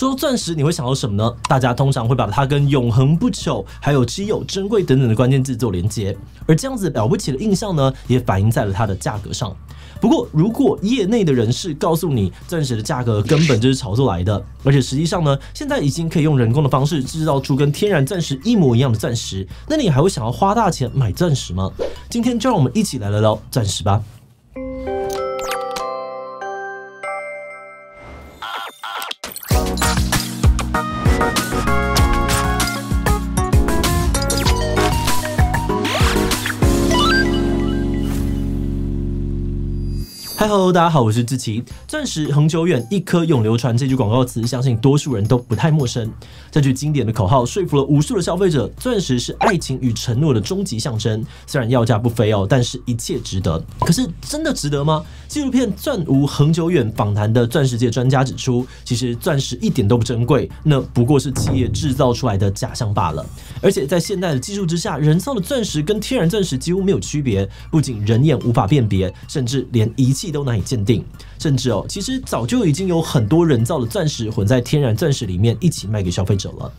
说到钻石，你会想到什么呢？大家通常会把它跟永恒不朽、还有稀有、珍贵等等的关键字做连结，而这样子了不起的印象呢，也反映在了它的价格上。不过，如果业内的人士告诉你钻石的价格根本就是炒作来的，而且实际上呢，现在已经可以用人工的方式制造出跟天然钻石一模一样的钻石，那你还会想要花大钱买钻石吗？今天就让我们一起来聊聊钻石吧。Hello， 大家好，我是志奇。钻石恒久远，一颗永流传这句广告词，相信多数人都不太陌生。这句经典的口号说服了无数的消费者，钻石是爱情与承诺的终极象征。虽然要价不菲哦，但是一切值得。可是真的值得吗？纪录片《钻无恒久远》访谈的钻石界专家指出，其实钻石一点都不珍贵，那不过是企业制造出来的假象罢了。而且在现代的技术之下，人造的钻石跟天然钻石几乎没有区别，不仅人眼无法辨别，甚至连仪器都难以鉴定，甚至其实早就已经有很多人造的钻石混在天然钻石里面一起卖给消费者了。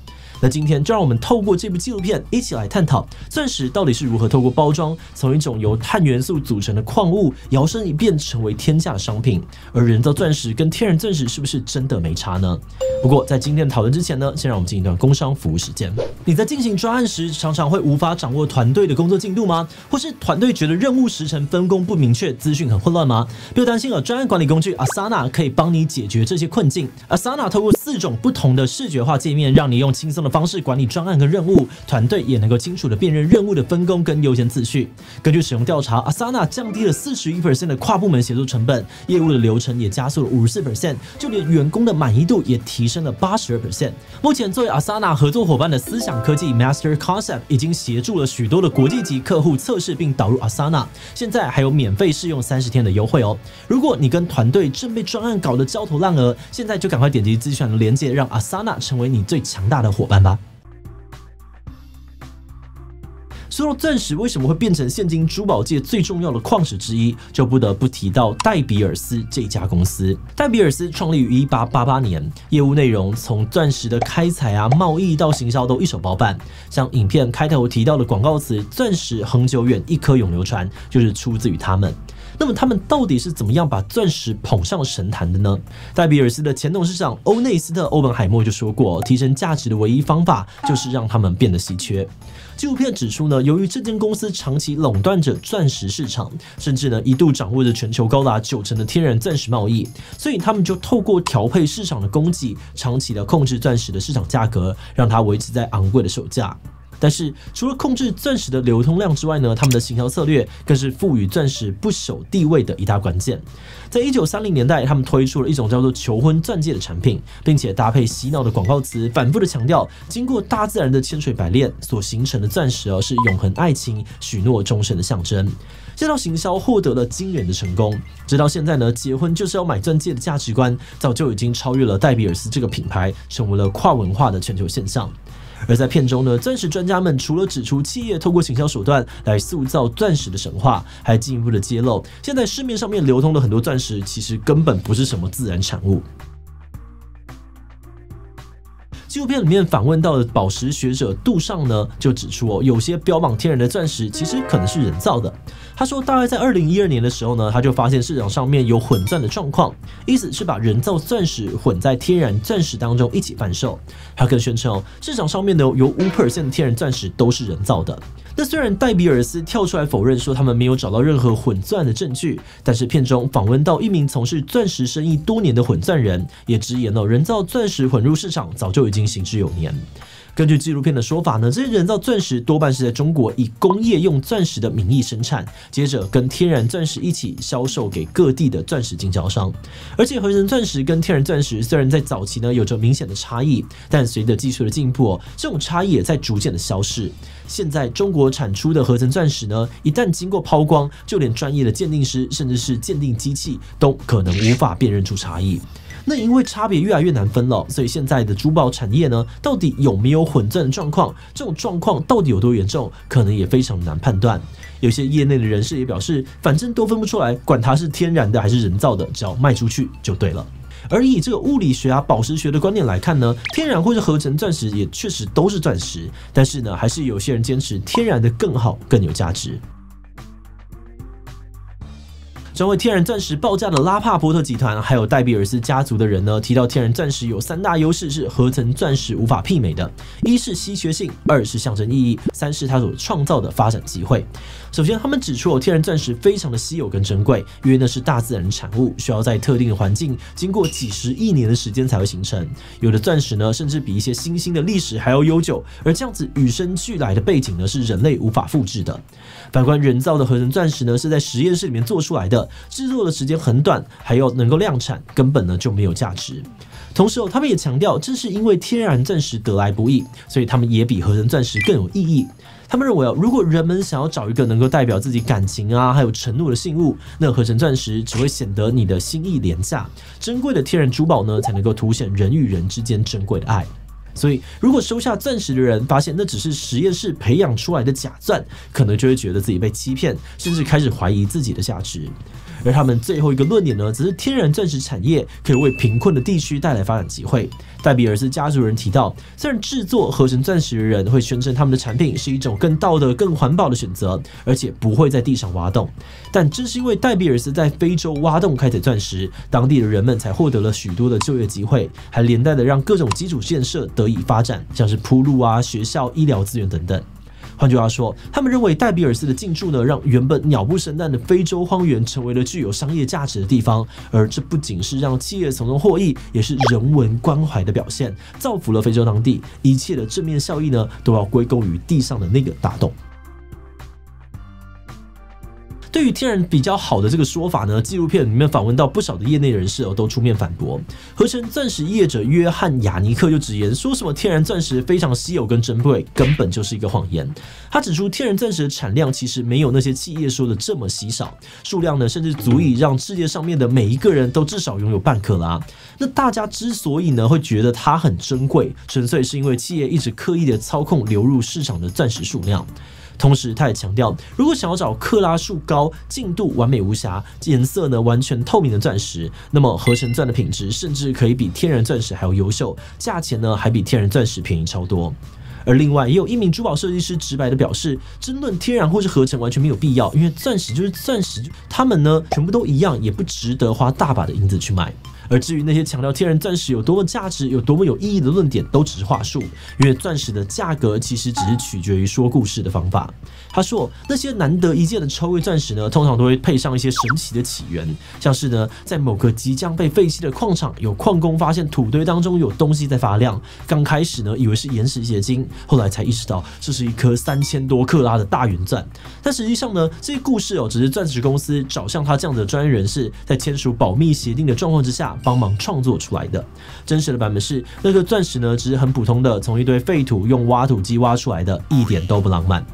那今天就让我们透过这部纪录片一起来探讨钻石到底是如何透过包装，从一种由碳元素组成的矿物摇身一变成为天价的商品，而人造钻石跟天然钻石是不是真的没差呢？不过在今天的讨论之前呢，先让我们进一段工商服务时间。你在进行专案时，常常会无法掌握团队的工作进度吗？或是团队觉得任务时程分工不明确，资讯很混乱吗？不要担心，专案管理工具 Asana 可以帮你解决这些困境。Asana 透过4种不同的视觉化界面，让你用轻松的方式管理专案跟任务，团队也能够清楚的辨认任务的分工跟优先次序。根据使用调查 ，Asana 降低了41% 的跨部门协作成本，业务的流程也加速了54%，就连员工的满意度也提升了82%。目前作为 Asana 合作伙伴的思想科技 Master Concept 已经协助了许多的国际级客户测试并导入 Asana， 现在还有免费试用30天的优惠哦。如果你跟团队正被专案搞得焦头烂额，现在就赶快点击资讯的连结，让 Asana 成为你最强大的伙伴吧。说到钻石为什么会变成现今珠宝界最重要的矿石之一，就不得不提到戴比尔斯这家公司。戴比尔斯创立于1888年，业务内容从钻石的开采贸易到行销都一手包办。像影片开头提到的广告词“钻石恒久远，一颗永流传”，就是出自于他们。那么他们到底是怎么样把钻石捧上神坛的呢？戴比尔斯的前董事长欧内斯特·欧本海默就说过，提升价值的唯一方法就是让他们变得稀缺。纪录片指出呢，由于这间公司长期垄断着钻石市场，甚至呢一度掌握着全球高达90%的天然钻石贸易，所以他们就透过调配市场的供给，长期的控制钻石的市场价格，让它维持在昂贵的售价。但是除了控制钻石的流通量之外呢，他们的行销策略更是赋予钻石不朽地位的一大关键。在1930年代，他们推出了一种叫做求婚钻戒的产品，并且搭配洗脑的广告词，反复的强调，经过大自然的千锤百炼所形成的钻石是永恒爱情、许诺终身的象征。这套行销获得了惊人的成功，直到现在呢，结婚就是要买钻戒的价值观早就已经超越了戴比尔斯这个品牌，成为了跨文化的全球现象。而在片中呢，钻石专家们除了指出企业透过行销手段来塑造钻石的神话，还进一步的揭露，现在市面上面流通的很多钻石其实根本不是什么自然产物。纪录片里面访问到的宝石学者杜尚呢，就指出有些标榜天然的钻石其实可能是人造的。他说，大概在2012年的时候呢，他就发现市场上面有混钻的状况，意思是把人造钻石混在天然钻石当中一起贩售。他更宣称市场上面的有5% 的天然钻石都是人造的。那虽然戴比尔斯跳出来否认说他们没有找到任何混钻的证据，但是片中访问到一名从事钻石生意多年的混钻人，也直言人造钻石混入市场早就已经行之有年。根据纪录片的说法呢，这些人造钻石多半是在中国以工业用钻石的名义生产，接着跟天然钻石一起销售给各地的钻石经销商。而且合成钻石跟天然钻石虽然在早期呢有着明显的差异，但随着技术的进步，这种差异也在逐渐的消逝。现在中国产出的合成钻石呢，一旦经过抛光，就连专业的鉴定师甚至是鉴定机器都可能无法辨认出差异。那因为差别越来越难分了，所以现在的珠宝产业呢，到底有没有混钻的状况？这种状况到底有多严重，可能也非常难判断。有些业内的人士也表示，反正都分不出来，管它是天然的还是人造的，只要卖出去就对了。而以这个物理学啊、宝石学的观点来看呢，天然或是合成钻石也确实都是钻石，但是呢，还是有些人坚持天然的更好、更有价值。成为天然钻石报价的拉帕波特集团，还有戴比尔斯家族的人呢，提到天然钻石有3大优势是合成钻石无法媲美的：一是稀缺性，2是象征意义，3是它所创造的发展机会。首先，他们指出天然钻石非常的稀有跟珍贵，因为那是大自然的产物，需要在特定的环境经过几十亿年的时间才会形成。有的钻石呢，甚至比一些新兴的历史还要悠久，而这样子与生俱来的背景呢，是人类无法复制的。反观人造的合成钻石呢，是在实验室里面做出来的，制作的时间很短，还要能够量产，根本呢就没有价值。同时他们也强调，正是因为天然钻石得来不易，所以他们也比合成钻石更有意义。他们认为如果人们想要找一个能够代表自己感情啊，还有承诺的信物，那合成钻石只会显得你的心意廉价，珍贵的天然珠宝呢，才能够凸显人与人之间珍贵的爱。所以，如果收下钻石的人发现那只是实验室培养出来的假钻，可能就会觉得自己被欺骗，甚至开始怀疑自己的价值。而他们最后一个论点呢，则是天然钻石产业可以为贫困的地区带来发展机会。戴比尔斯家族人提到，虽然制作合成钻石的人会宣称他们的产品是一种更道德、更环保的选择，而且不会在地上挖洞，但正是因为戴比尔斯在非洲挖洞开采钻石，当地的人们才获得了许多的就业机会，还连带的让各种基础建设得以发展，像是铺路啊、学校、医疗资源等等。换句话说，他们认为戴比尔斯的进驻呢，让原本鸟不生蛋的非洲荒原成为了具有商业价值的地方，而这不仅是让企业从中获益，也是人文关怀的表现，造福了非洲当地。一切的正面效益呢，都要归功于地上的那个大洞。对于天然比较好的这个说法呢，纪录片里面访问到不少的业内人士都出面反驳。合成钻石业者约翰雅尼克就直言说，什么天然钻石非常稀有跟珍贵，根本就是一个谎言。他指出，天然钻石的产量其实没有那些企业说的这么稀少，数量呢甚至足以让世界上面的每一个人都至少拥有半克拉。那大家之所以呢会觉得它很珍贵，纯粹是因为企业一直刻意的操控流入市场的钻石数量。同时，他也强调，如果想要找克拉数高、净度完美无瑕、颜色呢完全透明的钻石，那么合成钻的品质甚至可以比天然钻石还要优秀，价钱呢还比天然钻石便宜超多。而另外，也有一名珠宝设计师直白的表示，争论天然或是合成完全没有必要，因为钻石就是钻石，它们呢全部都一样，也不值得花大把的银子去买。而至于那些强调天然钻石有多么价值、有多么有意义的论点，都只是话术，因为钻石的价格其实只是取决于说故事的方法。他说，那些难得一见的超贵钻石呢，通常都会配上一些神奇的起源，像是呢，在某个即将被废弃的矿场，有矿工发现土堆当中有东西在发亮。刚开始呢，以为是岩石结晶，后来才意识到这是一颗3000多克拉的大圆钻。但实际上呢，这些故事只是钻石公司找像他这样的专业人士，在签署保密协定的状况之下，帮忙创作出来的。真实的版本是，那颗钻石呢，只是很普通的从一堆废土用挖土机挖出来的，一点都不浪漫。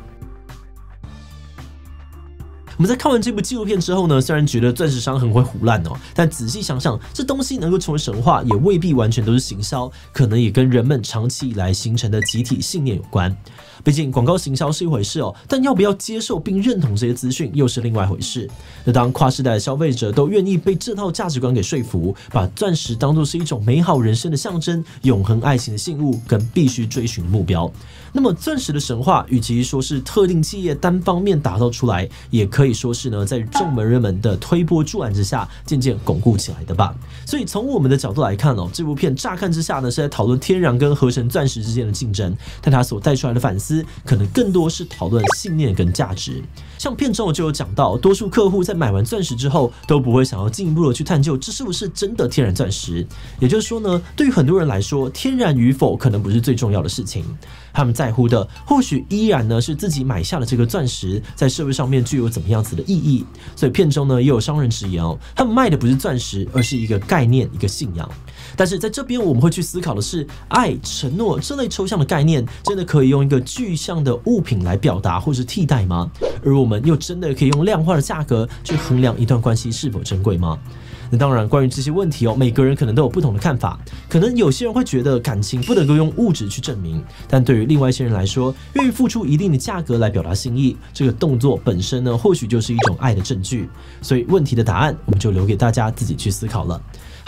我们在看完这部纪录片之后呢，虽然觉得钻石商很会唬烂但仔细想想，这东西能够成为神话，也未必完全都是行销，可能也跟人们长期以来形成的集体信念有关。毕竟广告行销是一回事但要不要接受并认同这些资讯又是另外一回事。那当跨世代的消费者都愿意被这套价值观给说服，把钻石当作是一种美好人生的象征、永恒爱情的信物跟必须追寻的目标，那么钻石的神话与其说是特定企业单方面打造出来，也可以说是呢在众门人们的推波助澜之下渐渐巩固起来的吧。所以从我们的角度来看这部片乍看之下呢是在讨论天然跟合成钻石之间的竞争，但它所带出来的反思可能更多是讨论信念跟价值。像片中就有讲到，多数客户在买完钻石之后都不会想要进一步的去探究这是不是真的天然钻石。也就是说呢，对于很多人来说，天然与否可能不是最重要的事情，他们在乎的或许依然呢是自己买下的这个钻石在社会上面具有怎么样子的意义。所以片中呢也有商人直言他们卖的不是钻石，而是一个概念、一个信仰。但是在这边我们会去思考的是，爱、承诺这类抽象的概念真的可以用一个具象的物品来表达或是替代吗？而我们又真的可以用量化的价格去衡量一段关系是否珍贵吗？那当然，关于这些问题每个人可能都有不同的看法。可能有些人会觉得感情不能够用物质去证明，但对于另外一些人来说，愿意付出一定的价格来表达心意，这个动作本身呢，或许就是一种爱的证据。所以问题的答案，我们就留给大家自己去思考了。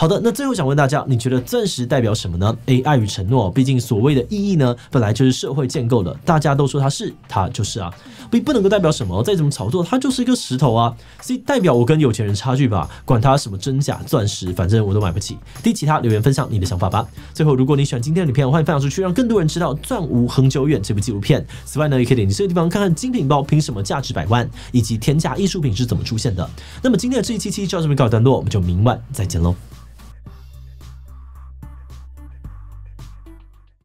好的，那最后想问大家，你觉得钻石代表什么呢 ？A. 爱与承诺，毕竟所谓的意义呢，本来就是社会建构的，大家都说它是，它就是啊。B. 不能够代表什么，再怎么炒作，它就是一个石头啊。C. 代表我跟有钱人差距吧，管它什么真假钻石，反正我都买不起。D. 其他留言分享你的想法吧。最后，如果你喜欢今天的影片，欢迎分享出去，让更多人知道《钻无恒久远》这部纪录片。此外呢，也可以点击这个地方看看精品包凭什么价值100万，以及天价艺术品是怎么出现的。那么今天的这一期就到这边告一段落，我们就明晚再见喽。